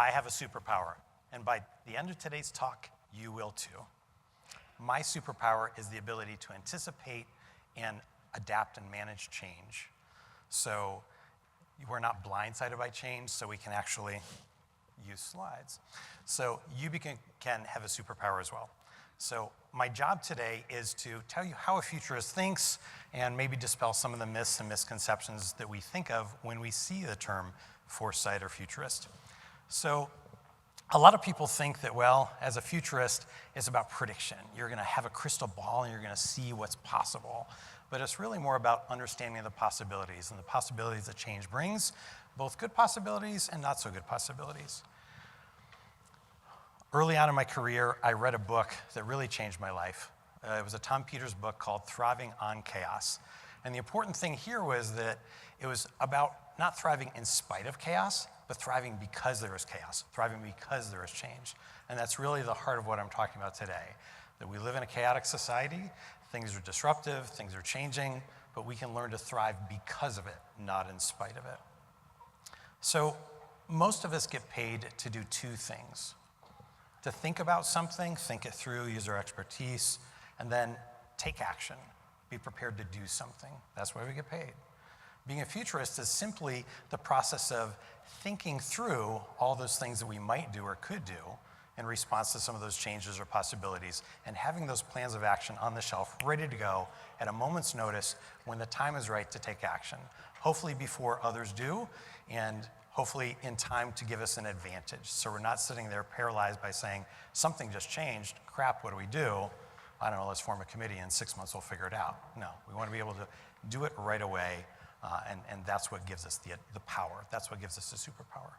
I have a superpower, and by the end of today's talk, you will too. My superpower is the ability to anticipate and adapt and manage change. So we're not blindsided by change, so we can actually use slides. So you can have a superpower as well. So my job today is to tell you how a futurist thinks and maybe dispel some of the myths and misconceptions that we think of when we see the term foresight or futurist. So a lot of people think that, well, as a futurist, it's about prediction. You're going to have a crystal ball and you're going to see what's possible. But it's really more about understanding the possibilities and the possibilities that change brings, both good possibilities and not so good possibilities. Early on in my career, I read a book that really changed my life. It was a Tom Peters book called Thriving on Chaos. And the important thing here was that it was about not thriving in spite of chaos, but thriving because there is chaos, thriving because there is change. And that's really the heart of what I'm talking about today, that we live in a chaotic society, things are disruptive, things are changing, but we can learn to thrive because of it, not in spite of it. So most of us get paid to do two things: to think about something, think it through, use our expertise, and then take action, be prepared to do something. That's why we get paid. Being a futurist is simply the process of thinking through all those things that we might do or could do in response to some of those changes or possibilities, and having those plans of action on the shelf ready to go at a moment's notice when the time is right to take action, hopefully before others do, and hopefully in time to give us an advantage. So we're not sitting there paralyzed by saying, something just changed, crap, what do we do? I don't know, let's form a committee, in 6 months we'll figure it out. No, we want to be able to do it right away, and that's what gives us the power. That's what gives us the superpower.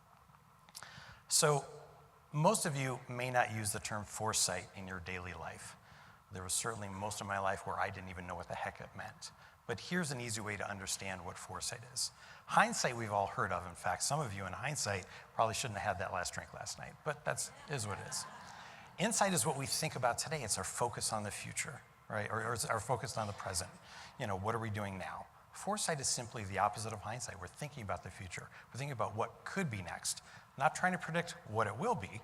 So most of you may not use the term foresight in your daily life. There was certainly most of my life where I didn't even know what the heck it meant. But here's an easy way to understand what foresight is. Hindsight we've all heard of. In fact, some of you in hindsight probably shouldn't have had that last drink last night, but that is what it is. Insight is what we think about today. It's our focus on the future, right? Or it's our focus on the present. You know, what are we doing now? Foresight is simply the opposite of hindsight. We're thinking about the future. We're thinking about what could be next, not trying to predict what it will be,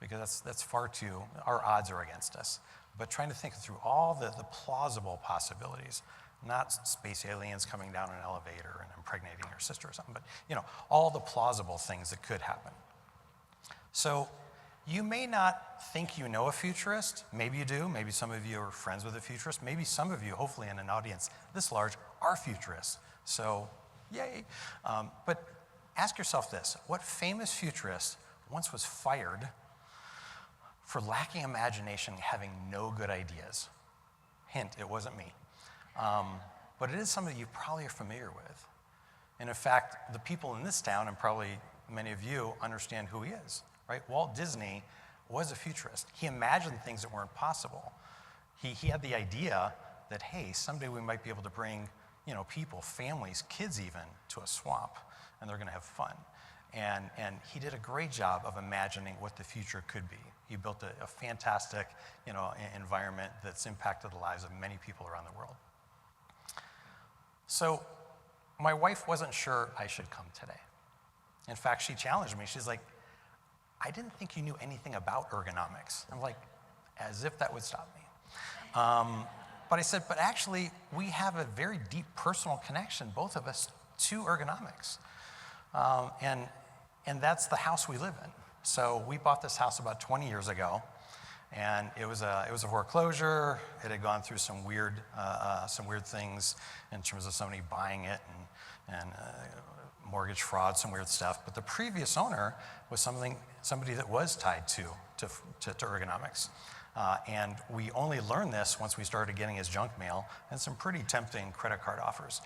because that's far too, our odds are against us, but trying to think through all the plausible possibilities, not space aliens coming down an elevator and impregnating your sister or something, but you know, all the plausible things that could happen. So you may not think you know a futurist. Maybe you do. Maybe some of you are friends with a futurist. Maybe some of you, hopefully in an audience this large, are futurists. So yay. But ask yourself this: what famous futurist once was fired for lacking imagination, having no good ideas? Hint, it wasn't me. But it is somebody you probably are familiar with. And in fact, the people in this town, and probably many of you, understand who he is, right? Walt Disney was a futurist. He imagined things that weren't possible. He had the idea that, hey, someday we might be able to bring, you know, people, families, kids even, to a swamp, and they're going to have fun. And he did a great job of imagining what the future could be. He built a fantastic, you know, environment that's impacted the lives of many people around the world. So my wife wasn't sure I should come today. In fact, she challenged me. She's like, I didn't think you knew anything about ergonomics. I'm like, as if that would stop me. But I said, but actually, we have a very deep personal connection, both of us, to ergonomics. And that's the house we live in. So we bought this house about 20 years ago, and it was a foreclosure. It had gone through some weird things in terms of somebody buying it and mortgage fraud, some weird stuff. But the previous owner was somebody that was tied to ergonomics. And we only learned this once we started getting his junk mail and some pretty tempting credit card offers.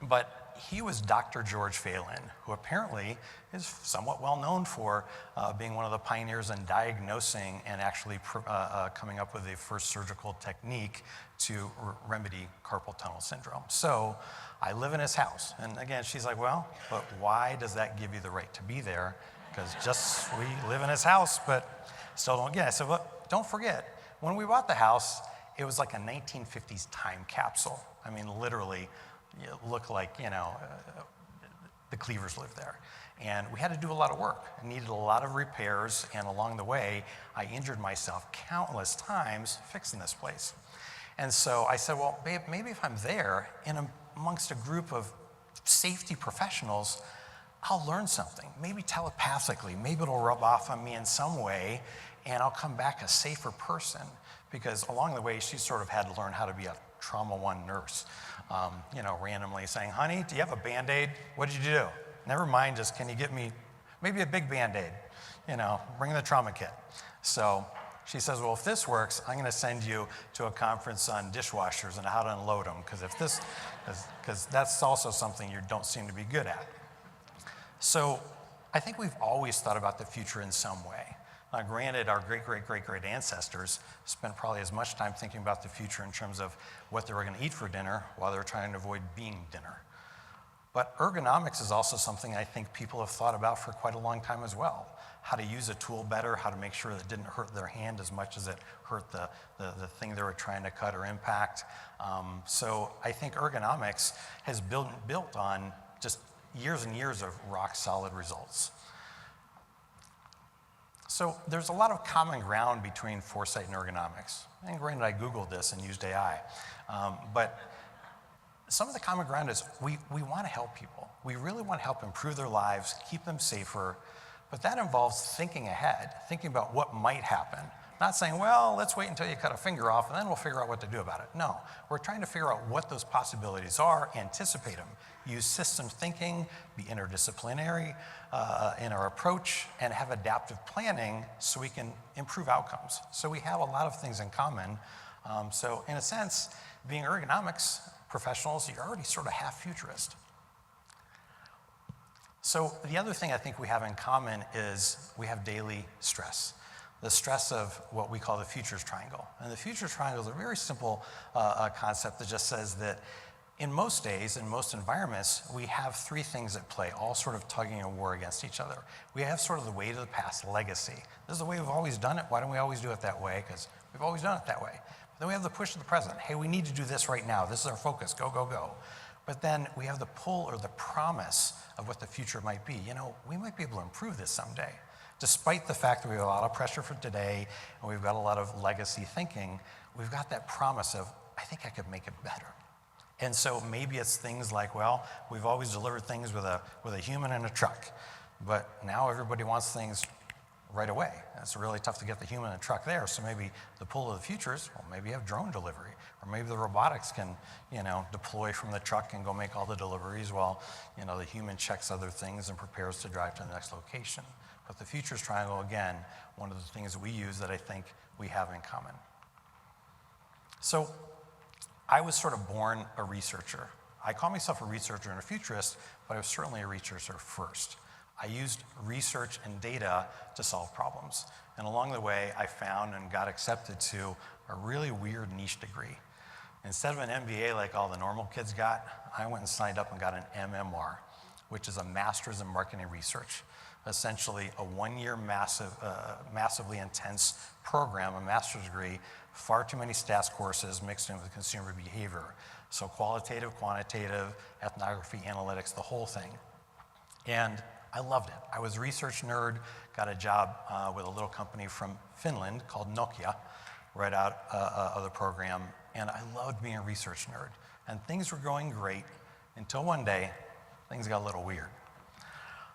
But he was Dr. George Phelan, who apparently is somewhat well known for being one of the pioneers in diagnosing and actually coming up with the first surgical technique to remedy carpal tunnel syndrome. So I live in his house. And again, she's like, well, but why does that give you the right to be there? Because just we live in his house, but still don't get it. I said, well, don't forget, when we bought the house, it was like a 1950s time capsule. I mean, literally, it looked like, you know, the Cleavers lived there. And we had to do a lot of work. I needed a lot of repairs, and along the way, I injured myself countless times fixing this place. And so I said, well, babe, maybe if I'm there amongst a group of safety professionals, I'll learn something, maybe telepathically, maybe it'll rub off on me in some way, and I'll come back a safer person. Because along the way, she sort of had to learn how to be a trauma one nurse, randomly saying, honey, do you have a Band-Aid? What did you do? Never mind, just can you get me maybe a big Band-Aid? Bring the trauma kit. So she says, well, if this works, I'm going to send you to a conference on dishwashers and how to unload them, because that's also something you don't seem to be good at. So I think we've always thought about the future in some way. Now, granted, our great ancestors spent probably as much time thinking about the future in terms of what they were going to eat for dinner while they were trying to avoid being dinner. But ergonomics is also something I think people have thought about for quite a long time as well. How to use a tool better, how to make sure that it didn't hurt their hand as much as it hurt the thing they were trying to cut or impact. So I think ergonomics has built on just years and years of rock solid results. So there's a lot of common ground between foresight and ergonomics. And granted, I Googled this and used AI. But some of the common ground is we want to help people. We really want to help improve their lives, keep them safer. But that involves thinking ahead, thinking about what might happen. Not saying, well, let's wait until you cut a finger off and then we'll figure out what to do about it. No, we're trying to figure out what those possibilities are, anticipate them, use system thinking, be interdisciplinary in our approach, and have adaptive planning so we can improve outcomes. So we have a lot of things in common. So in a sense, being ergonomics professionals, you're already sort of half futurist. So the other thing I think we have in common is we have daily stress. The stress of what we call the futures triangle. And the futures triangle is a very simple concept that just says that in most days, in most environments, we have three things at play, all sort of tugging a war against each other. We have sort of the weight of the past, legacy. This is the way we've always done it. Why don't we always do it that way? Because we've always done it that way. But then we have the push of the present. Hey, we need to do this right now. This is our focus. Go, go, go. But then we have the pull or the promise of what the future might be. We might be able to improve this someday. Despite the fact that we have a lot of pressure for today and we've got a lot of legacy thinking, we've got that promise of, I think I could make it better. And so maybe it's things like, well, we've always delivered things with a human in a truck, but now everybody wants things right away. It's really tough to get the human in a truck there, so maybe the pull of the future is, well, maybe you have drone delivery, or maybe the robotics can, deploy from the truck and go make all the deliveries while, the human checks other things and prepares to drive to the next location. But the futures triangle, again, one of the things that we use that I think we have in common. So I was sort of born a researcher. I call myself a researcher and a futurist, but I was certainly a researcher first. I used research and data to solve problems. And along the way, I found and got accepted to a really weird niche degree. Instead of an MBA like all the normal kids got, I went and signed up and got an MMR, which is a Master's in Marketing Research. Essentially a one-year massively intense program, a master's degree, far too many stats courses mixed in with consumer behavior. So qualitative, quantitative, ethnography, analytics, the whole thing. And I loved it. I was a research nerd, got a job with a little company from Finland called Nokia right out of the program. And I loved being a research nerd. And things were going great until one day, things got a little weird.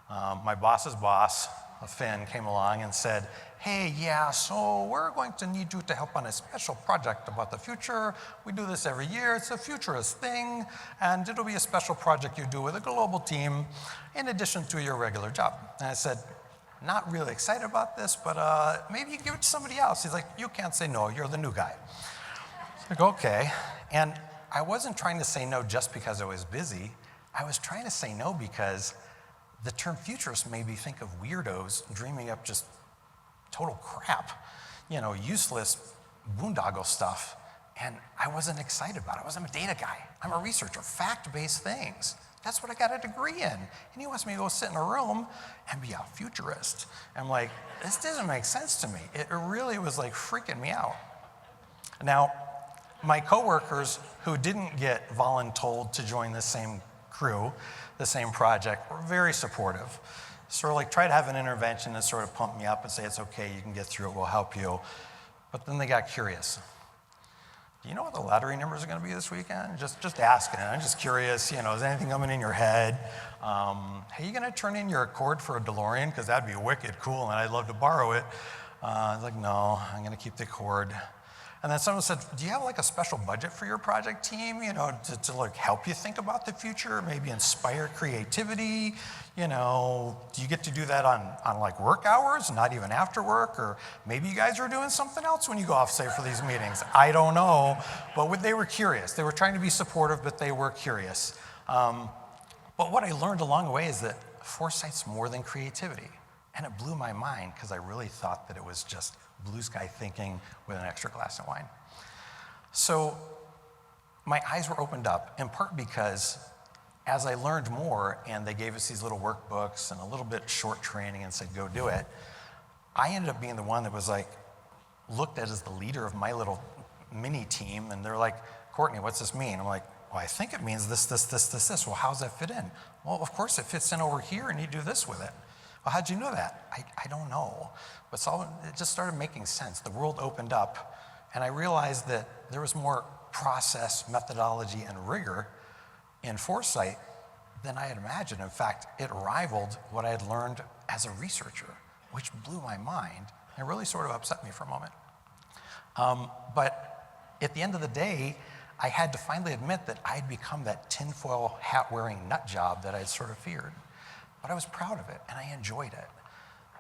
My boss's boss, a Finn, came along and said, hey, yeah, so we're going to need you to help on a special project about the future. We do this every year. It's a futurist thing, and it'll be a special project you do with a global team in addition to your regular job. And I said, not really excited about this, but maybe you give it to somebody else. He's like, you can't say no. You're the new guy. I was like, okay. And I wasn't trying to say no just because I was busy. I was trying to say no because the term futurist made me think of weirdos dreaming up just total crap, useless boondoggle stuff. And I wasn't excited about it. I'm a data guy. I'm a researcher, fact-based things. That's what I got a degree in. And he wants me to go sit in a room and be a futurist. I'm like, this doesn't make sense to me. It really was like freaking me out. Now, my coworkers who didn't get voluntold to join the same crew, the same project were very supportive. Sort of like try to have an intervention and sort of pump me up and say, it's okay, you can get through it, we'll help you. But then they got curious. Do you know what the lottery numbers are going to be this weekend? Just asking. I'm just curious, is anything coming in your head? Hey, you going to turn in your cord for a DeLorean? Because that'd be wicked cool, and I'd love to borrow it. I was like, no, I'm going to keep the cord. And then someone said, do you have like a special budget for your project team, to like help you think about the future, maybe inspire creativity? Do you get to do that on like work hours, not even after work? Or maybe you guys are doing something else when you go off, say, for these meetings. I don't know, but they were curious. They were trying to be supportive, but they were curious. But what I learned along the way is that foresight's more than creativity. And it blew my mind because I really thought that it was just blue sky thinking with an extra glass of wine. So my eyes were opened up, in part because as I learned more and they gave us these little workbooks and a little bit short training and said, go do it, I ended up being the one that was like, looked at as the leader of my little mini team. And they're like, Courtney, what's this mean? I'm like, well, I think it means this. Well, how's that fit in? Well, of course it fits in over here and you do this with it. Well, how'd you know that? I don't know. But it just started making sense. The world opened up, and I realized that there was more process, methodology, and rigor in foresight than I had imagined. In fact, it rivaled what I had learned as a researcher, which blew my mind and really sort of upset me for a moment. But at the end of the day, I had to finally admit that I'd become that tinfoil hat-wearing nut job that I'd sort of feared. But I was proud of it, and I enjoyed it.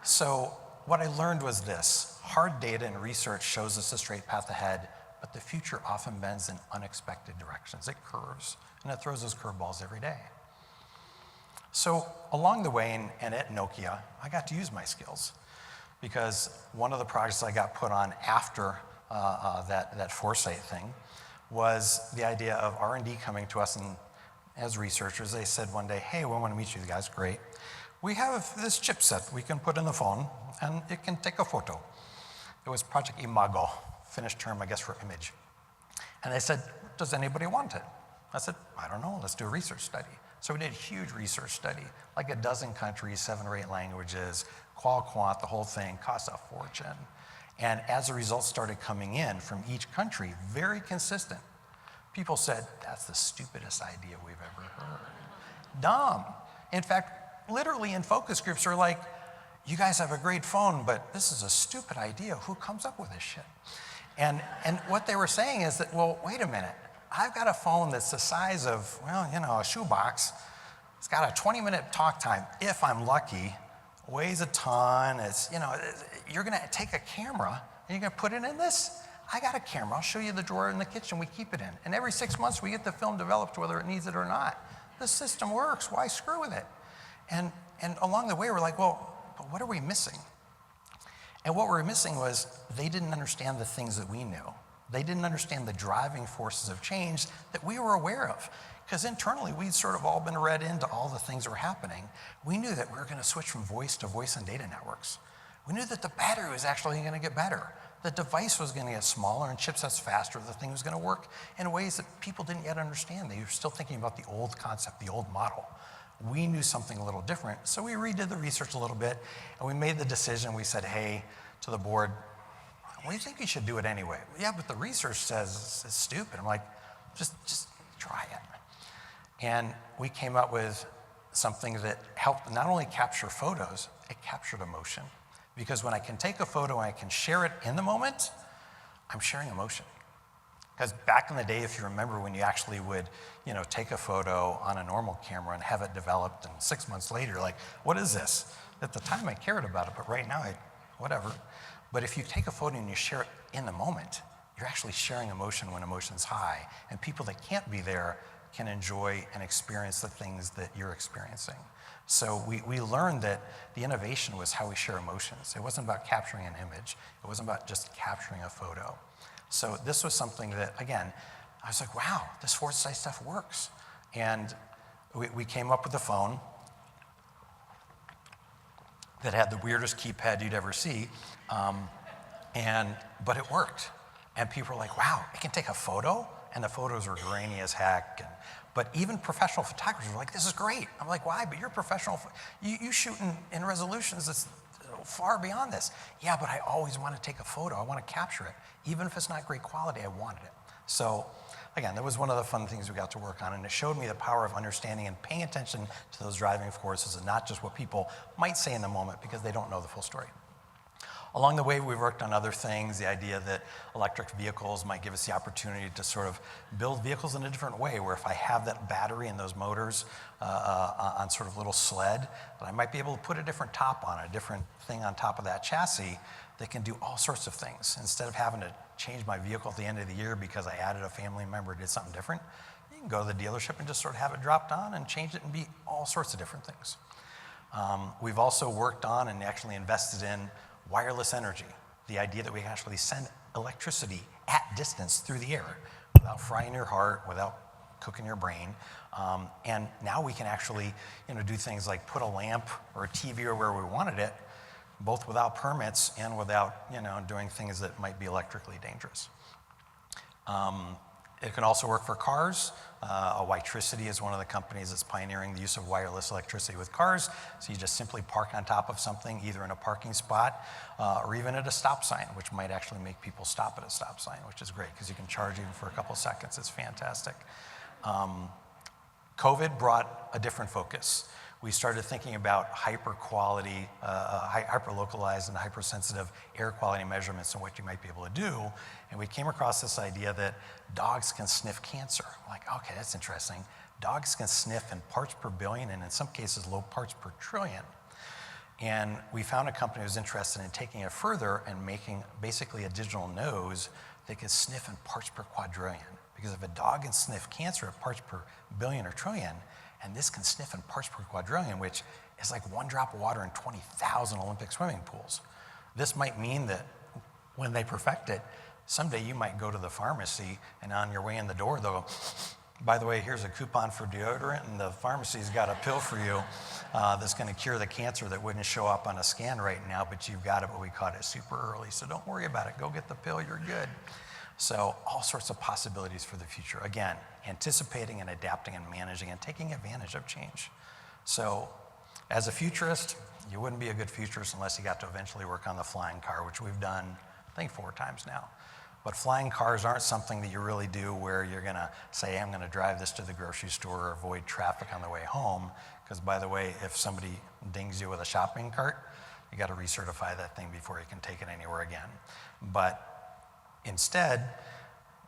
So what I learned was this: hard data and research shows us a straight path ahead, but the future often bends in unexpected directions. It curves, and it throws those curveballs every day. So along the way, and at Nokia, I got to use my skills, because one of the projects I got put on after that foresight thing was the idea of R&D coming to us, and as researchers, they said one day, hey, we want to meet you guys, great. We have this chipset we can put in the phone, and it can take a photo. It was Project Imago, Finnish term, I guess, for image. And they said, does anybody want it? I said, I don't know, let's do a research study. So we did a huge research study, like a dozen countries, 7 or 8 languages, qual quant, the whole thing, cost a fortune. And as the results started coming in from each country, very consistent, people said, that's the stupidest idea we've ever heard. Dumb. In fact, literally in focus groups are like, you guys have a great phone, but this is a stupid idea. Who comes up with this shit? And what they were saying is that, well, wait a minute. I've got a phone that's the size of, well, a shoebox. It's got a 20-minute talk time, if I'm lucky, weighs a ton. It's, you're going to take a camera and you're going to put it in this? I got a camera. I'll show you the drawer in the kitchen we keep it in. And every 6 months we get the film developed whether it needs it or not. The system works. Why screw with it? And along the way we're like, well, but what are we missing? And what we're missing was they didn't understand the things that we knew. They didn't understand the driving forces of change that we were aware of. Because internally, we'd sort of all been read into all the things that were happening. We knew that we were going to switch from voice to voice and data networks. We knew that the battery was actually going to get better. The device was going to get smaller and chipsets faster. The thing was going to work in ways that people didn't yet understand. They were still thinking about the old concept, the old model. We knew something a little different. So we redid the research a little bit, and we made the decision. We said, hey, to the board, we think you should do it anyway. Yeah, but the research says it's stupid. I'm like, just try it. And we came up with something that helped not only capture photos, it captured emotion. Because when I can take a photo and I can share it in the moment, I'm sharing emotion. Because back in the day, if you remember when you actually would, take a photo on a normal camera and have it developed, and 6 months later, you're like, what is this? At the time I cared about it, but right now, whatever. But if you take a photo and you share it in the moment, you're actually sharing emotion when emotion's high. And people that can't be there can enjoy and experience the things that you're experiencing. So we learned that the innovation was how we share emotions. It wasn't about capturing an image. It wasn't about just capturing a photo. So this was something that, again, I was like, wow, this foresight stuff works. And we came up with a phone that had the weirdest keypad you'd ever see, but it worked. And people were like, wow, it can take a photo and the photos were grainy as heck. But even professional photographers were like, this is great. I'm like, why? But you're professional. You shoot in resolutions that's far beyond this. Yeah, but I always want to take a photo. I want to capture it. Even if it's not great quality, I wanted it. So again, that was one of the fun things we got to work on, and it showed me the power of understanding and paying attention to those driving forces and not just what people might say in the moment because they don't know the full story. Along the way, we worked on other things, the idea that electric vehicles might give us the opportunity to sort of build vehicles in a different way, where if I have that battery and those motors on sort of little sled, that I might be able to put a different top on it, a different thing on top of that chassis that can do all sorts of things. Instead of having to change my vehicle at the end of the year because I added a family member or did something different, you can go to the dealership and just sort of have it dropped on and change it and be all sorts of different things. We've also worked on and actually invested in wireless energy, the idea that we can actually send electricity at distance through the air without frying your heart, without cooking your brain. And now we can actually do things like put a lamp or a TV where we wanted it, both without permits and without doing things that might be electrically dangerous. It can also work for cars. Electricity is one of the companies that's pioneering the use of wireless electricity with cars. So you just simply park on top of something, either in a parking spot or even at a stop sign, which might actually make people stop at a stop sign, which is great because you can charge even for a couple seconds. It's fantastic. COVID brought a different focus. We started thinking about hyper-quality, hyper-localized and hypersensitive air quality measurements and what you might be able to do. And we came across this idea that dogs can sniff cancer. Like, okay, that's interesting. Dogs can sniff in parts per billion and in some cases low parts per trillion. And we found a company that was interested in taking it further and making basically a digital nose that could sniff in parts per quadrillion. Because if a dog can sniff cancer at parts per billion or trillion, and this can sniff in parts per quadrillion, which is like one drop of water in 20,000 Olympic swimming pools. This might mean that when they perfect it, someday you might go to the pharmacy and on your way in the door, they'll go, by the way, here's a coupon for deodorant and the pharmacy's got a pill for you that's gonna cure the cancer that wouldn't show up on a scan right now, but you've got it, but we caught it super early. So don't worry about it, go get the pill, you're good. So all sorts of possibilities for the future. Again, anticipating and adapting and managing and taking advantage of change. So as a futurist, you wouldn't be a good futurist unless you got to eventually work on the flying car, which we've done, I think 4 times now. But flying cars aren't something that you really do where you're gonna say, I'm gonna drive this to the grocery store or avoid traffic on the way home. Because by the way, if somebody dings you with a shopping cart, you gotta recertify that thing before you can take it anywhere again. But instead,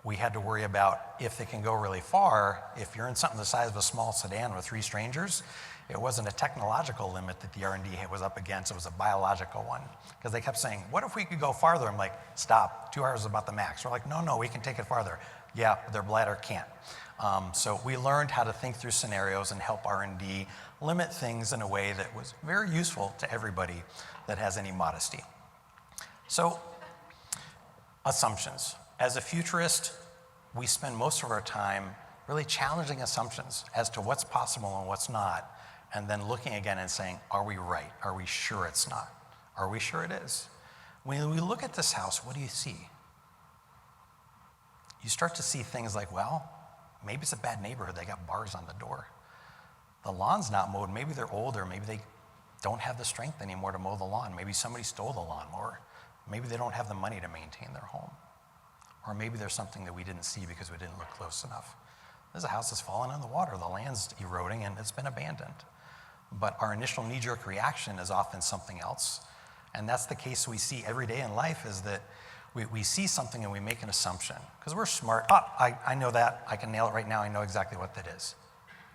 we had to worry about if they can go really far. If you're in something the size of a small sedan with 3 strangers, it wasn't a technological limit that the R&D was up against, it was a biological one. Because they kept saying, what if we could go farther? I'm like, stop, 2 hours is about the max. We're like, no, we can take it farther. Yeah, but their bladder can't. So we learned how to think through scenarios and help R&D limit things in a way that was very useful to everybody that has any modesty. So, assumptions. As a futurist, we spend most of our time really challenging assumptions as to what's possible and what's not, and then looking again and saying, are we right? Are we sure it's not? Are we sure it is? When we look at this house, what do you see? You start to see things like, well, maybe it's a bad neighborhood, they got bars on the door. The lawn's not mowed, maybe they're older, maybe they don't have the strength anymore to mow the lawn, maybe somebody stole the lawnmower. Maybe they don't have the money to maintain their home. Or maybe there's something that we didn't see because we didn't look close enough. There's a house that's fallen in the water, the land's eroding and it's been abandoned. But our initial knee-jerk reaction is often something else. And that's the case we see every day in life, is that we see something and we make an assumption. Because we're smart. I know that, I can nail it right now, I know exactly what that is.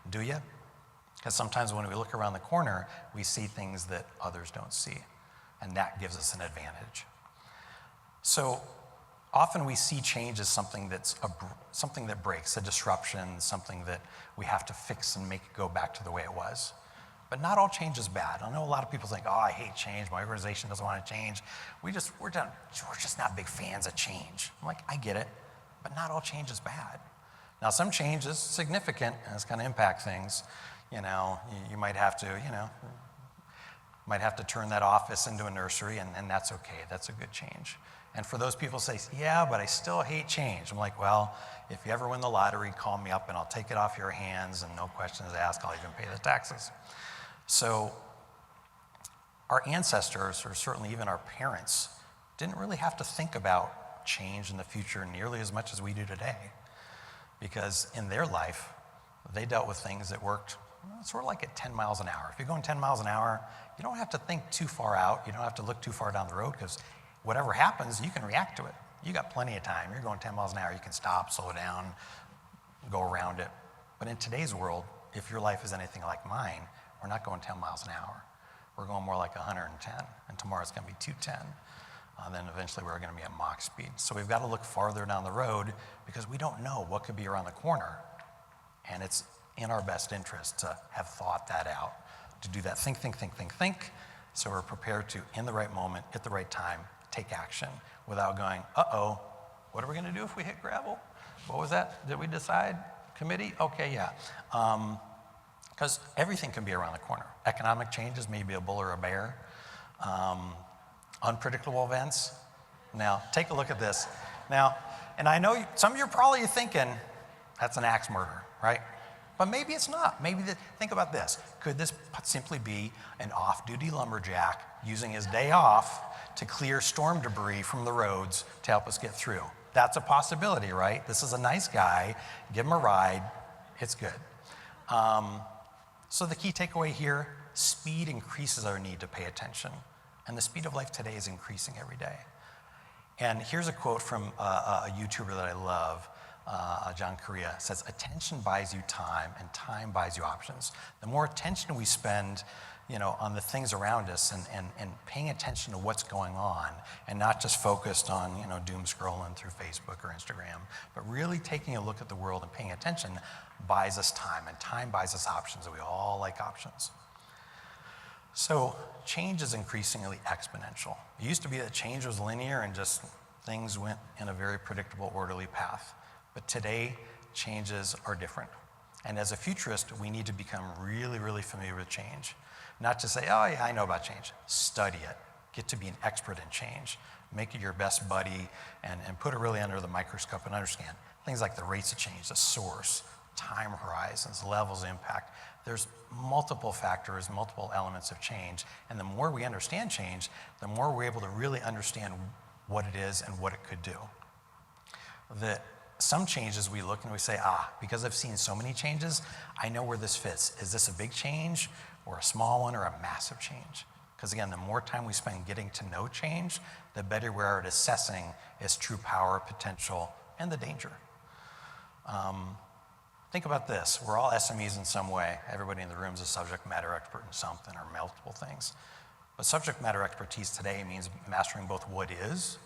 Do you? Because sometimes when we look around the corner, we see things that others don't see. And that gives us an advantage. So often we see change as something something that breaks, a disruption, something that we have to fix and make it go back to the way it was. But not all change is bad. I know a lot of people think, I hate change, my organization doesn't want to change. We're just not big fans of change. I'm like, I get it, but not all change is bad. Now some change is significant and it's going to impact things. You might have to, Might have to turn that office into a nursery, and that's okay. That's a good change. And for those people who say, yeah, but I still hate change. I'm like, well, if you ever win the lottery, call me up and I'll take it off your hands and no questions asked, I'll even pay the taxes. So our ancestors, or certainly even our parents, didn't really have to think about change in the future nearly as much as we do today. Because in their life, they dealt with things that worked sort of like at 10 miles an hour. If you're going 10 miles an hour, you don't have to think too far out. You don't have to look too far down the road, because whatever happens, you can react to it. You got plenty of time. You're going 10 miles an hour. You can stop, slow down, go around it. But in today's world, if your life is anything like mine, we're not going 10 miles an hour. We're going more like 110, and tomorrow it's going to be 210. Then eventually we're going to be at Mach speed. So we've got to look farther down the road, because we don't know what could be around the corner. And it's in our best interest to have thought that out, to do that think. So we're prepared to, in the right moment, at the right time, take action without going, uh-oh, what are we going to do if we hit gravel? What was that? Did we decide? Committee? Okay, yeah. Because everything can be around the corner. Economic changes, maybe a bull or a bear. Unpredictable events. Now, take a look at this. Now, and I know some of you are probably thinking, that's an axe murderer, right? But maybe it's not. Think about this. Could this simply be an off-duty lumberjack using his day off to clear storm debris from the roads to help us get through? That's a possibility, right? This is a nice guy. Give him a ride. It's good. So the key takeaway here, speed increases our need to pay attention. And the speed of life today is increasing every day. And here's a quote from a YouTuber that I love. John Correa says, attention buys you time, and time buys you options. The more attention we spend, on the things around us and paying attention to what's going on, and not just focused on, doom scrolling through Facebook or Instagram, but really taking a look at the world and paying attention buys us time, and time buys us options, and we all like options. So change is increasingly exponential. It used to be that change was linear and just things went in a very predictable, orderly path. But today, changes are different. And as a futurist, we need to become really, really familiar with change. Not to say, oh yeah, I know about change. Study it. Get to be an expert in change. Make it your best buddy and put it really under the microscope and understand things like the rates of change, the source, time horizons, levels of impact. There's multiple factors, multiple elements of change. And the more we understand change, the more we're able to really understand what it is and what it could do. Some changes we look and we say, because I've seen so many changes, I know where this fits. Is this a big change or a small one or a massive change? Because again, the more time we spend getting to know change, the better we are at assessing its true power, potential, and the danger. Think about this. We're all SMEs in some way. Everybody in the room is a subject matter expert in something or multiple things. But subject matter expertise today means mastering both what is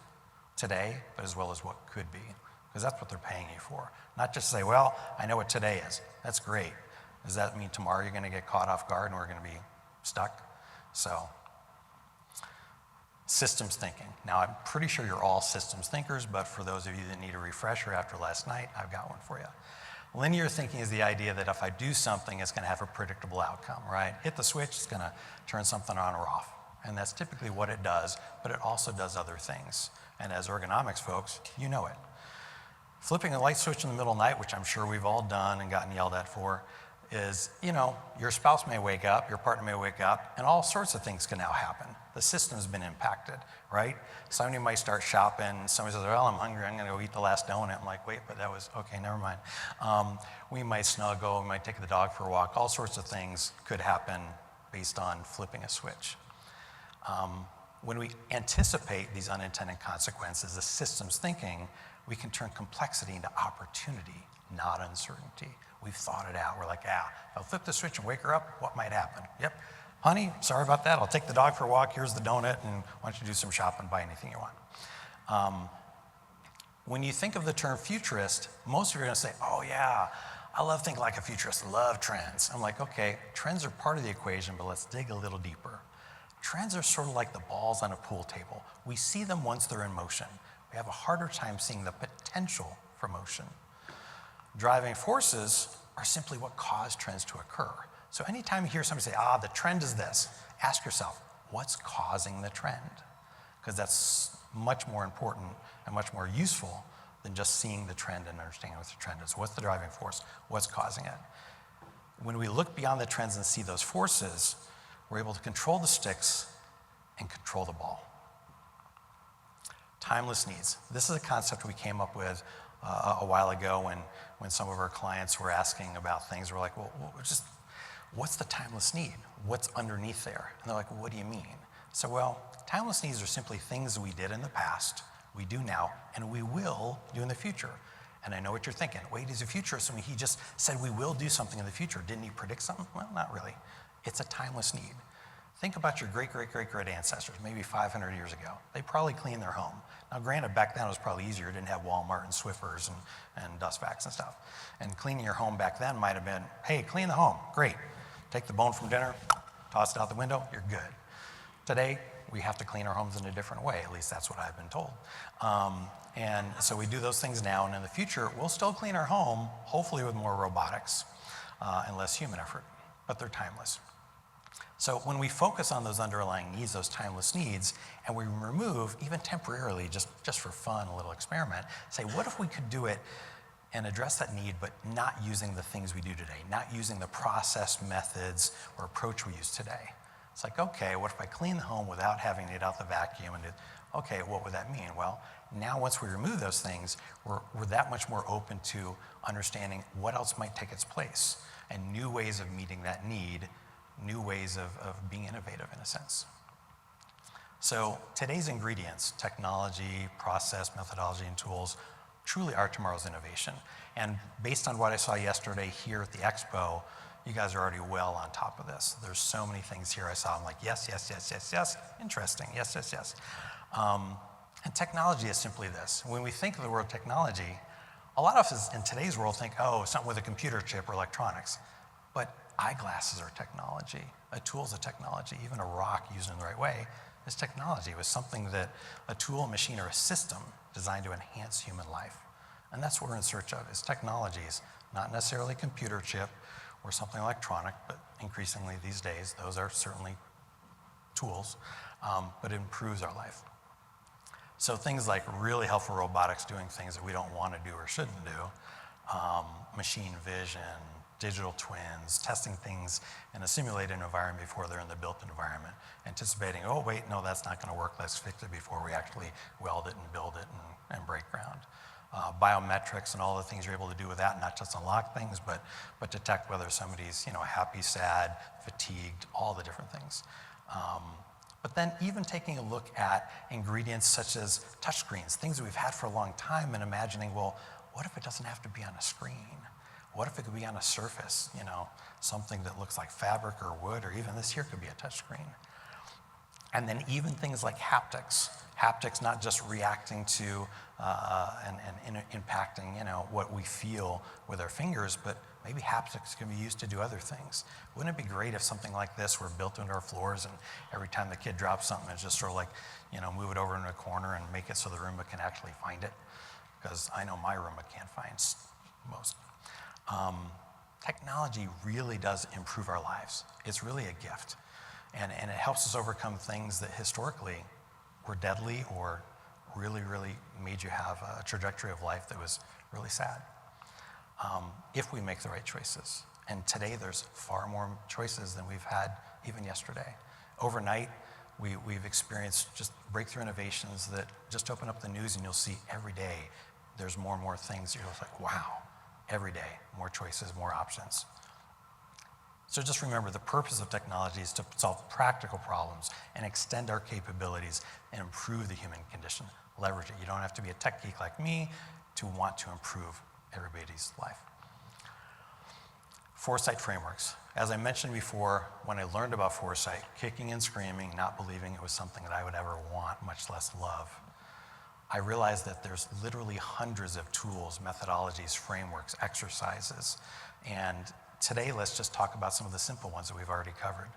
today, but as well as what could be. Because that's what they're paying you for. Not just say, well, I know what today is. That's great. Does that mean tomorrow you're going to get caught off guard and we're going to be stuck? So, systems thinking. Now, I'm pretty sure you're all systems thinkers, but for those of you that need a refresher after last night, I've got one for you. Linear thinking is the idea that if I do something, it's going to have a predictable outcome, right? Hit the switch, it's going to turn something on or off. And that's typically what it does, but it also does other things. And as ergonomics folks, you know it. Flipping a light switch in the middle of the night, which I'm sure we've all done and gotten yelled at for, is, your spouse may wake up, your partner may wake up, and all sorts of things can now happen. The system's been impacted, right? Somebody might start shopping, somebody says, well, I'm hungry, I'm gonna go eat the last donut. I'm like, wait, but that was, okay, never mind. We might snuggle, we might take the dog for a walk, all sorts of things could happen based on flipping a switch. When we anticipate these unintended consequences, the systems thinking, we can turn complexity into opportunity, not uncertainty. We've thought it out. We're like, if I'll flip the switch and wake her up, what might happen? Yep, honey, sorry about that. I'll take the dog for a walk. Here's the donut, and why don't you do some shopping, buy anything you want. When you think of the term futurist, most of you are going to say, oh yeah, I love thinking like a futurist, love trends. I'm like, okay, trends are part of the equation, but let's dig a little deeper. Trends are sort of like the balls on a pool table. We see them once they're in motion. We have a harder time seeing the potential for motion. Driving forces are simply what cause trends to occur. So anytime you hear somebody say, the trend is this, ask yourself, what's causing the trend? Because that's much more important and much more useful than just seeing the trend and understanding what the trend is. What's the driving force? What's causing it? When we look beyond the trends and see those forces, we're able to control the sticks and control the ball. Timeless needs. This is a concept we came up with a while ago when some of our clients were asking about things. We're like, well, just what's the timeless need? What's underneath there? And they're like, well, what do you mean? So, well, timeless needs are simply things we did in the past, we do now, and we will do in the future. And I know what you're thinking. Wait, he's a futurist, and he just said we will do something in the future. Didn't he predict something? Well, not really. It's a timeless need. Think about your great ancestors, maybe 500 years ago. They probably cleaned their home. Now, granted, back then it was probably easier. You didn't have Walmart and Swiffers and dust vacs and stuff. And cleaning your home back then might have been, hey, clean the home, great. Take the bone from dinner, toss it out the window, you're good. Today, we have to clean our homes in a different way. At least that's what I've been told. And so we do those things now, and in the future, we'll still clean our home, hopefully with more robotics and less human effort, but they're timeless. So when we focus on those underlying needs, those timeless needs, and we remove, even temporarily, just for fun, a little experiment, say, what if we could do it and address that need, but not using the things we do today, not using the process, methods, or approach we use today? It's like, okay, what if I clean the home without having to get out the vacuum? And okay, what would that mean? Well, now once we remove those things, we're that much more open to understanding what else might take its place and new ways of meeting that need, new ways of being innovative in a sense. So today's ingredients, technology, process, methodology, and tools, truly are tomorrow's innovation. And based on what I saw yesterday here at the expo, you guys are already well on top of this. There's so many things here I saw. I'm like, yes, interesting, yes. And technology is simply this. When we think of the word technology, a lot of us in today's world think, oh, something with a computer chip or electronics. But eyeglasses are technology. A tool's a technology. Even a rock used in the right way is technology. It was something that a tool, a machine, or a system designed to enhance human life. And that's what we're in search of, is technologies, not necessarily a computer chip or something electronic, but increasingly these days, those are certainly tools, but it improves our life. So things like really helpful robotics doing things that we don't want to do or shouldn't do, machine vision, digital twins, testing things in a simulated environment before they're in the built environment, anticipating, oh wait, no, that's not going to work, let's fix it before we actually weld it and build it and break ground. Biometrics and all the things you're able to do with that, not just unlock things, but detect whether somebody's happy, sad, fatigued, all the different things. But then even taking a look at ingredients such as touchscreens, things that we've had for a long time, and imagining, well, what if it doesn't have to be on a screen? What if it could be on a surface, something that looks like fabric or wood, or even this here could be a touchscreen. And then even things like haptics. Haptics not just reacting to and impacting, what we feel with our fingers, but maybe haptics can be used to do other things. Wouldn't it be great if something like this were built into our floors, and every time the kid drops something, it's just sort of like, move it over in a corner and make it so the Roomba can actually find it? Because I know my Roomba can't find most. Technology really does improve our lives. It's really a gift. And it helps us overcome things that historically were deadly or really made you have a trajectory of life that was really sad. If we make the right choices. And today there's far more choices than we've had even yesterday. Overnight, we've experienced just breakthrough innovations that just open up the news, and you'll see every day there's more and more things. You're just like, wow, every day, more choices, more options. So just remember, the purpose of technology is to solve practical problems and extend our capabilities and improve the human condition. Leverage it. You don't have to be a tech geek like me to want to improve everybody's life. Foresight frameworks. As I mentioned before, when I learned about foresight, kicking and screaming, not believing it was something that I would ever want, much less love, I realized that there's literally hundreds of tools, methodologies, frameworks, exercises, and today, let's just talk about some of the simple ones that we've already covered.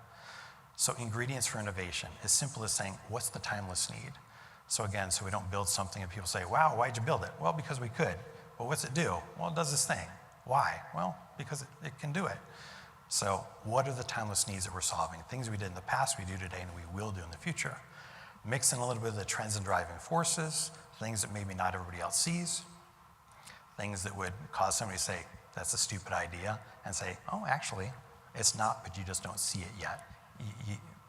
So ingredients for innovation, as simple as saying, what's the timeless need? So again, so we don't build something and people say, wow, why'd you build it? Well, because we could. Well, what's it do? Well, it does this thing. Why? Well, because it can do it. So what are the timeless needs that we're solving? Things we did in the past, we do today, and we will do in the future. Mix in a little bit of the trends and driving forces, things that maybe not everybody else sees, things that would cause somebody to say, that's a stupid idea, and say, oh, actually, it's not, but you just don't see it yet.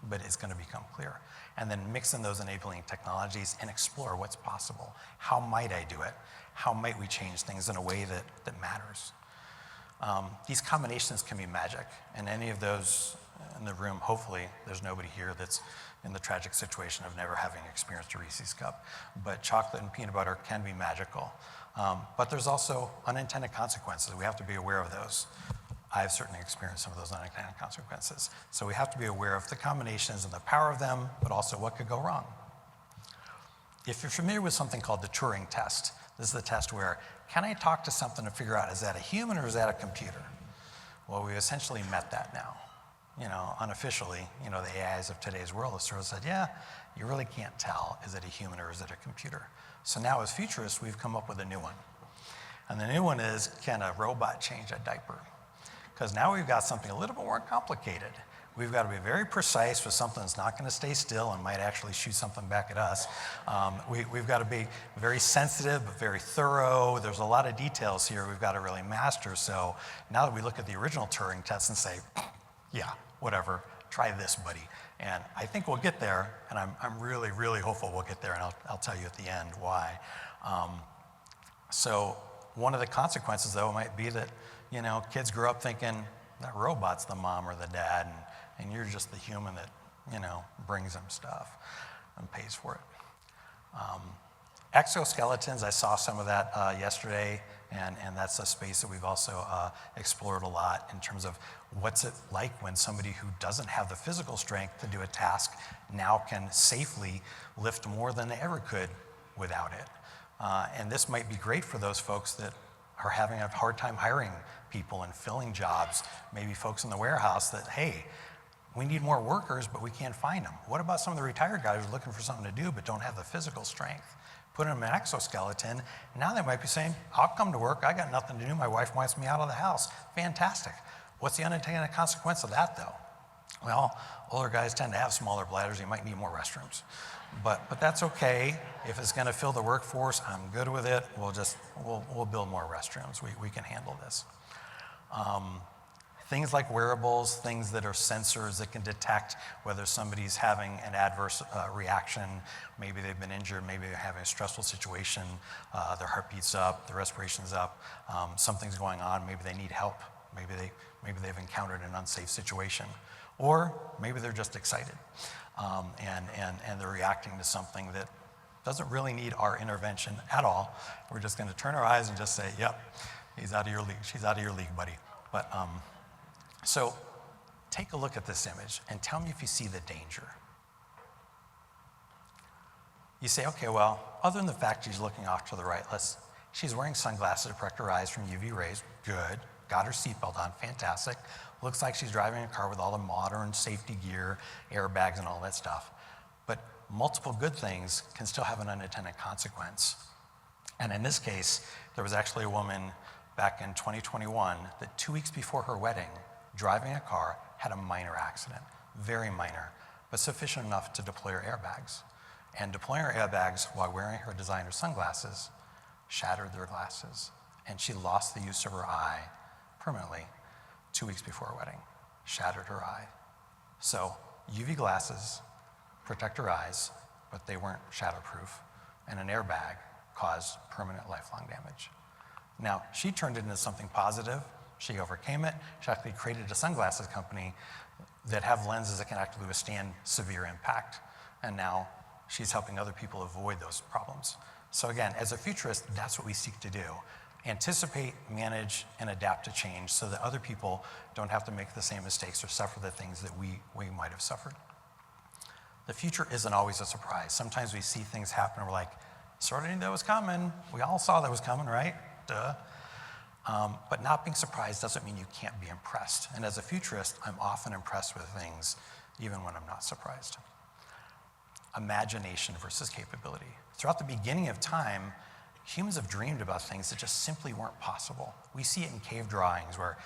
But it's going to become clear. And then mix in those enabling technologies and explore what's possible. How might I do it? How might we change things in a way that matters? These combinations can be magic. And any of those in the room, hopefully, there's nobody here that's in the tragic situation of never having experienced a Reese's cup. But chocolate and peanut butter can be magical. But there's also unintended consequences. We have to be aware of those. I've certainly experienced some of those unintended consequences. So we have to be aware of the combinations and the power of them, but also what could go wrong. If you're familiar with something called the Turing test, this is the test where, can I talk to something to figure out, is that a human or is that a computer? Well, we essentially met that now. Unofficially, the AIs of today's world have sort of said, yeah, you really can't tell, is it a human or is it a computer? So now as futurists, we've come up with a new one. And the new one is, can a robot change a diaper? Because now we've got something a little bit more complicated. We've got to be very precise with something that's not going to stay still and might actually shoot something back at us. We've got to be very sensitive, but very thorough. There's a lot of details here we've got to really master. So now that we look at the original Turing test and say, yeah, whatever, try this, buddy. And I think we'll get there, and I'm really, really hopeful we'll get there, and I'll tell you at the end why. So one of the consequences, though, might be that kids grow up thinking that robot's the mom or the dad, and you're just the human that, brings them stuff and pays for it. Exoskeletons, I saw some of that yesterday, and that's a space that we've also explored a lot in terms of what's it like when somebody who doesn't have the physical strength to do a task now can safely lift more than they ever could without it. And this might be great for those folks that are having a hard time hiring people and filling jobs, maybe folks in the warehouse that, hey, we need more workers, but we can't find them. What about some of the retired guys who are looking for something to do but don't have the physical strength? Put them in an exoskeleton, now they might be saying, I'll come to work, I got nothing to do, my wife wants me out of the house. Fantastic. What's the unintended consequence of that, though? Well, older guys tend to have smaller bladders, you might need more restrooms. But that's okay. If it's going to fill the workforce, I'm good with it. We'll build more restrooms. We can handle this. Things like wearables, things that are sensors that can detect whether somebody's having an adverse reaction. Maybe they've been injured, maybe they're having a stressful situation, their heartbeat's up, their respiration's up, something's going on, maybe they need help, maybe they've encountered an unsafe situation, or maybe they're just excited and they're reacting to something that doesn't really need our intervention at all. We're just going to turn our eyes and just say, yep, he's out of your league, she's out of your league, buddy. But so take a look at this image and tell me if you see the danger. You say, okay, well, other than the fact she's looking off to the right, she's wearing sunglasses to protect her eyes from UV rays, good. Got her seatbelt on, fantastic. Looks like she's driving a car with all the modern safety gear, airbags and all that stuff. But multiple good things can still have an unintended consequence. And in this case, there was actually a woman back in 2021 that 2 weeks before her wedding, driving a car, had a minor accident, very minor, but sufficient enough to deploy her airbags. And deploying her airbags while wearing her designer sunglasses shattered their glasses, and she lost the use of her eye permanently 2 weeks before her wedding, shattered her eye. So UV glasses protect her eyes, but they weren't shatterproof, and an airbag caused permanent lifelong damage. Now, she turned it into something positive. She overcame it. She actually created a sunglasses company that have lenses that can actually withstand severe impact. And now she's helping other people avoid those problems. So again, as a futurist, that's what we seek to do. Anticipate, manage, and adapt to change so that other people don't have to make the same mistakes or suffer the things that we might have suffered. The future isn't always a surprise. Sometimes we see things happen and we're like, sort of knew that was coming. We all saw that was coming, right? Duh. But not being surprised doesn't mean you can't be impressed. And as a futurist, I'm often impressed with things, even when I'm not surprised. Imagination versus capability. Throughout the beginning of time, Humans have dreamed about things that just simply weren't possible. We see it in cave drawings where,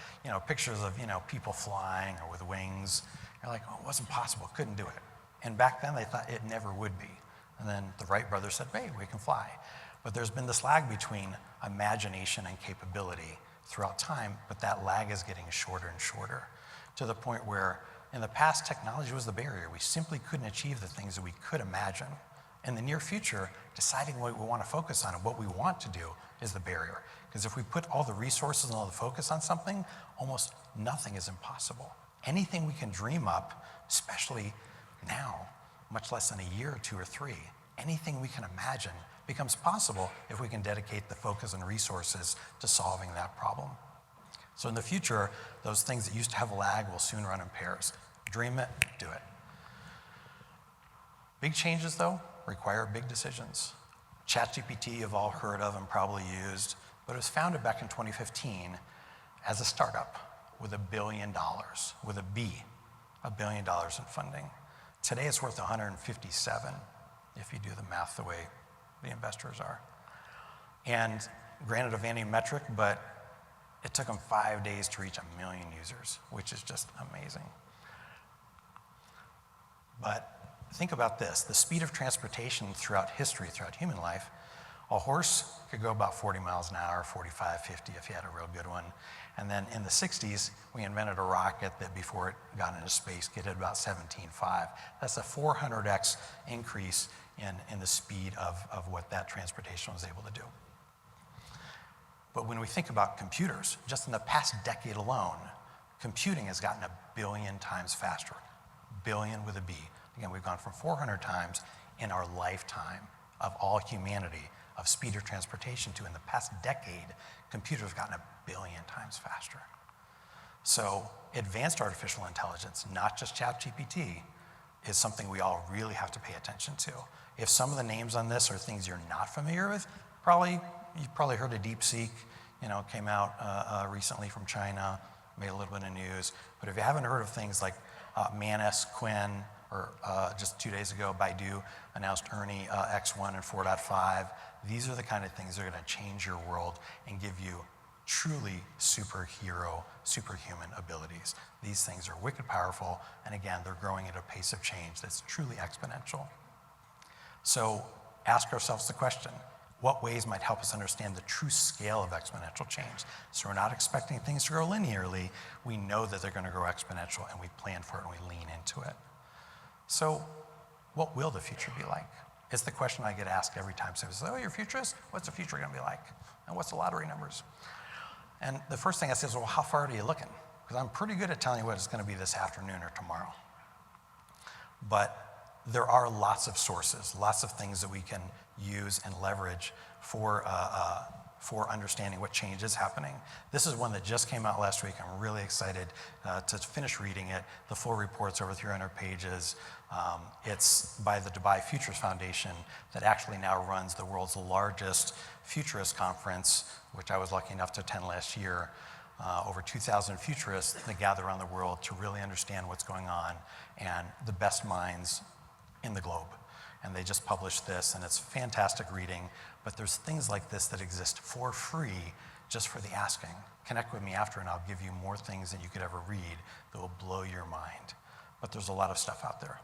pictures of, people flying or with wings. You're like, oh, it wasn't possible, couldn't do it. And back then they thought it never would be. And then the Wright brothers said, hey, we can fly. But there's been this lag between imagination and capability throughout time, but that lag is getting shorter and shorter to the point where in the past, technology was the barrier. We simply couldn't achieve the things that we could imagine. In the near future, deciding what we want to focus on and what we want to do is the barrier. Because if we put all the resources and all the focus on something, almost nothing is impossible. Anything we can dream up, especially now, much less than a year or 2 or 3, anything we can imagine becomes possible if we can dedicate the focus and resources to solving that problem. So in the future, those things that used to have a lag will soon run in pairs. Dream it, do it. Big changes, though, require big decisions. ChatGPT you've all heard of and probably used, but it was founded back in 2015 as a startup with $1 billion, with a B, $1 billion in funding. Today it's worth 157 if you do the math the way the investors are. And granted a vanity metric, but it took them 5 days to reach 1 million users, which is just amazing. But think about this, the speed of transportation throughout history, throughout human life, a horse could go about 40 miles an hour, 45, 50 if you had a real good one. And then in the 60s, we invented a rocket that before it got into space could hit about 17.5. That's a 400x increase in the speed of what that transportation was able to do. But when we think about computers, just in the past decade alone, computing has gotten 1 billion times faster. Billion with a B. Again, we've gone from 400 times in our lifetime of all humanity of speed of transportation to in the past decade, computers have gotten 1 billion times faster. So advanced artificial intelligence, not just ChatGPT, is something we all really have to pay attention to. If some of the names on this are things you're not familiar with, you've probably heard of DeepSeek, came out recently from China, made a little bit of news. But if you haven't heard of things like Manus, Quinn, or just 2 days ago, Baidu announced Ernie X1 and 4.5. These are the kind of things that are going to change your world and give you truly superhero, superhuman abilities. These things are wicked powerful, and again, they're growing at a pace of change that's truly exponential. So ask ourselves the question, what ways might help us understand the true scale of exponential change? So we're not expecting things to grow linearly. We know that they're going to grow exponential, and we plan for it and we lean into it. So what will the future be like? It's the question I get asked every time someone says, oh, you're a futurist? What's the future going to be like? And what's the lottery numbers? And the first thing I say is, well, how far are you looking? Because I'm pretty good at telling you what it's going to be this afternoon or tomorrow. But there are lots of sources, lots of things that we can use and leverage for understanding what change is happening. This is one that just came out last week. I'm really excited to finish reading it. The full report's over 300 pages. It's by the Dubai Futures Foundation that actually now runs the world's largest futurist conference, which I was lucky enough to attend last year. Over 2,000 futurists that gather around the world to really understand what's going on and the best minds in the globe. And they just published this, and it's fantastic reading. But there's things like this that exist for free just for the asking. Connect with me after, and I'll give you more things than you could ever read that will blow your mind. But there's a lot of stuff out there.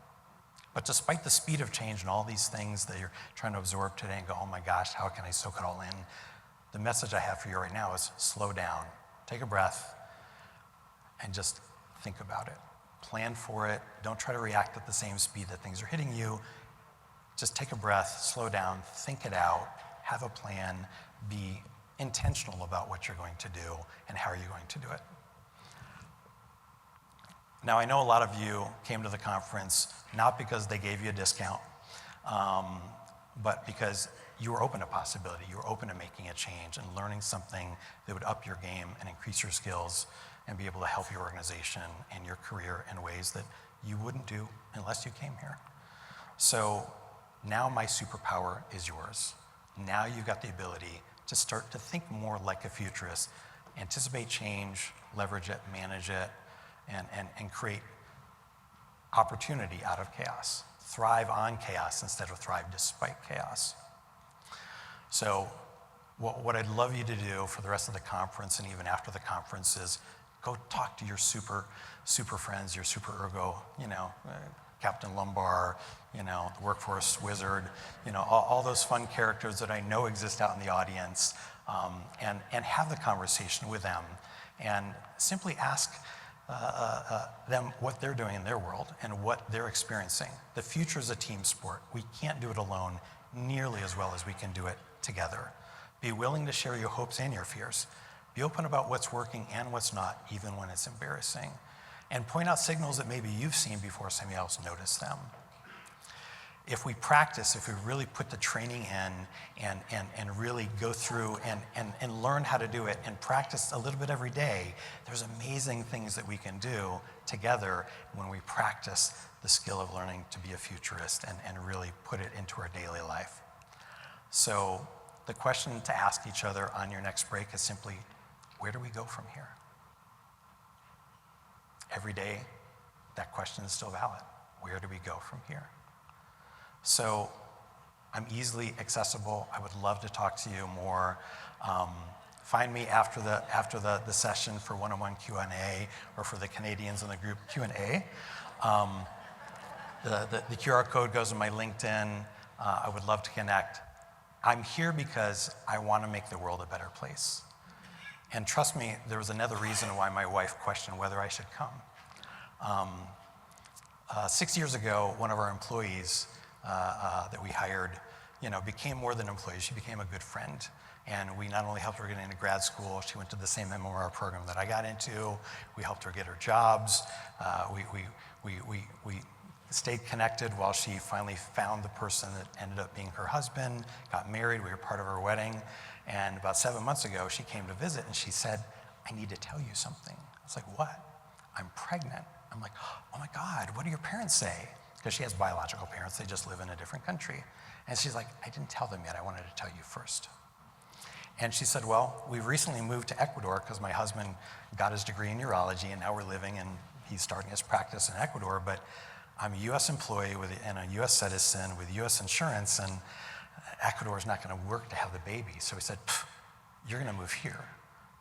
But despite the speed of change and all these things that you're trying to absorb today and go, oh my gosh, how can I soak it all in? The message I have for you right now is slow down, take a breath, and just think about it. Plan for it. Don't try to react at the same speed that things are hitting you. Just take a breath, slow down, think it out, have a plan, be intentional about what you're going to do and how are you going to do it. Now, I know a lot of you came to the conference not because they gave you a discount, but because you were open to possibility. You were open to making a change and learning something that would up your game and increase your skills and be able to help your organization and your career in ways that you wouldn't do unless you came here. So now my superpower is yours. Now you've got the ability to start to think more like a futurist, anticipate change, leverage it, manage it, and create opportunity out of chaos. Thrive on chaos instead of thrive despite chaos. So What I'd love you to do for the rest of the conference and even after the conference is go talk to your super friends, your super ergo, Captain Lumbar, the workforce wizard, all those fun characters that I know exist out in the audience, and have the conversation with them and simply ask them what they're doing in their world and what they're experiencing. The future is a team sport. We can't do it alone nearly as well as we can do it together. Be willing to share your hopes and your fears. Be open about what's working and what's not, even when it's embarrassing. And point out signals that maybe you've seen before somebody else noticed them. If we practice, if we really put the training in and really go through and learn how to do it and practice a little bit every day, there's amazing things that we can do together when we practice the skill of learning to be a futurist and really put it into our daily life. So the question to ask each other on your next break is simply, where do we go from here? Every day, that question is still valid. Where do we go from here? So I'm easily accessible. I would love to talk to you more. Find me after the session for one-on-one Q&A or for the Canadians in the group Q&A. The QR code goes in my LinkedIn. I would love to connect. I'm here because I want to make the world a better place. And trust me, there was another reason why my wife questioned whether I should come. 6 years ago, one of our employees that we hired, became more than employees. She became a good friend. And we not only helped her get into grad school, she went to the same MMR program that I got into. We helped her get her jobs. We stayed connected while she finally found the person that ended up being her husband, got married. We were part of her wedding. And about 7 months ago, she came to visit and she said, I need to tell you something. I was like, what? I'm pregnant. I'm like, oh my God, what do your parents say? Because she has biological parents, they just live in a different country. And she's like, I didn't tell them yet, I wanted to tell you first. And she said, well, we recently moved to Ecuador because my husband got his degree in urology and now we're living and he's starting his practice in Ecuador, but I'm a US employee and a US citizen with US insurance, and Ecuador is not gonna work to have the baby. So we said, you're gonna move here.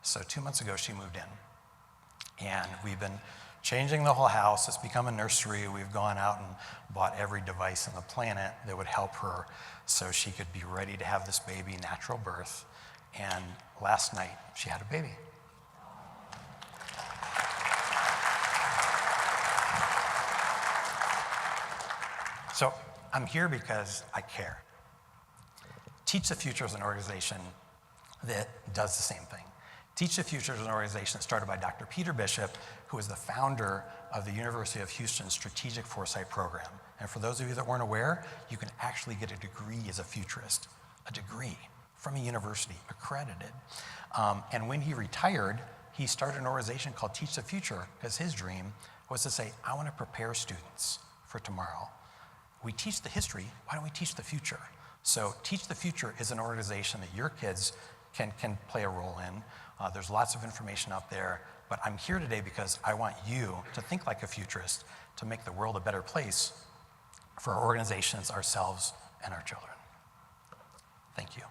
So 2 months ago, she moved in. And we've been changing the whole house. It's become a nursery. We've gone out and bought every device on the planet that would help her so she could be ready to have this baby, natural birth. And last night, she had a baby. So I'm here because I care. Teach the Future is an organization that does the same thing. Teach the Future is an organization started by Dr. Peter Bishop, who is the founder of the University of Houston's Strategic Foresight Program. And for those of you that weren't aware, you can actually get a degree as a futurist, a degree from a university, accredited. And when he retired, he started an organization called Teach the Future, because his dream was to say, I want to prepare students for tomorrow. We teach the history, why don't we teach the future? So Teach the Future is an organization that your kids can play a role in. There's lots of information out there, but I'm here today because I want you to think like a futurist, to make the world a better place for our organizations, ourselves, and our children. Thank you.